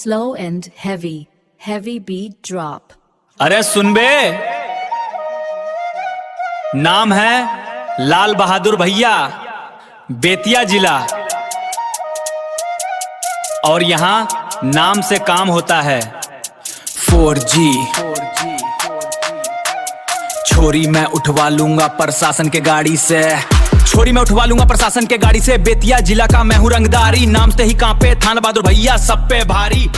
slow and heavy beat drop. अरे सुन बे, नाम है लाल बहादुर भैया, बेतिया जिला, और यहाँ नाम से काम होता है 4G। छोरी मैं उठवा लूंगा प्रशासन के गाड़ी से, छोरी मैं उठवा लूंगा प्रशासन के गाड़ी से। बेतिया जिला का मैं हूं रंगदारी, नाम से ही कांपे थाना बहादुर भैया सब पे भारी।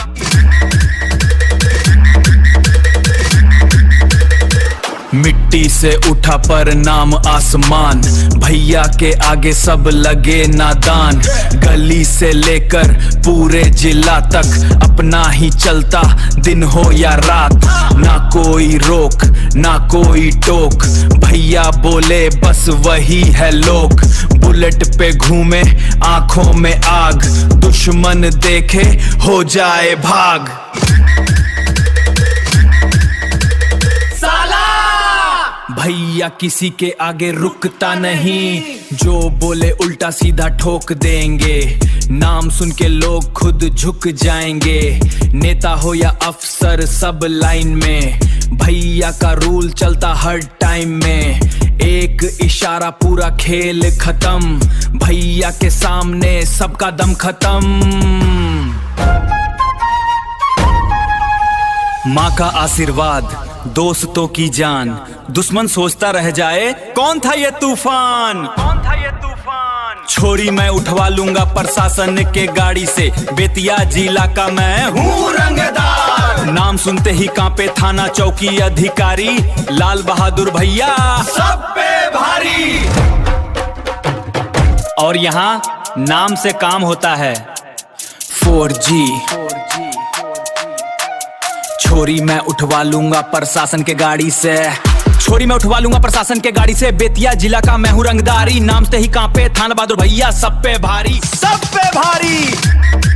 मिट्टी से उठा पर नाम आसमान, भैया के आगे सब लगे नादान। गली से लेकर पूरे जिला तक अपना ही चलता, दिन हो या रात, ना कोई रोक ना कोई टोक। भैया बोले बस वही है लोक, बुलेट पे घूमे आंखों में आग, दुश्मन देखे हो जाए भाग। भैया किसी के आगे रुकता नहीं, जो बोले उल्टा सीधा ठोक देंगे। नाम सुन के लोग खुद झुक जाएंगे, नेता हो या अफसर सब लाइन में। भैया का रूल चलता हर टाइम में, एक इशारा पूरा खेल खत्म। भैया के सामने सबका दम खत्म। माँ का आशीर्वाद, दोस्तों की जान, दुश्मन सोचता रह जाए कौन था ये तूफान, कौन था ये तूफान। छोरी मैं उठवा लूंगा प्रशासन के गाड़ी से, बेतिया जिला का मैं हूँ रंगदार। नाम सुनते ही कांपे थाना चौकी अधिकारी, लाल बहादुर भैया सब पे भारी। और यहाँ नाम से काम होता है 4G। छोरी मैं उठवा लूंगा प्रशासन के गाड़ी से, छोरी मैं उठवा लूंगा प्रशासन के गाड़ी से। बेतिया जिला का मैं हूं रंगदारी, नाम से ही कांपे थाना बहादुर भैया सब पे भारी, सब पे भारी।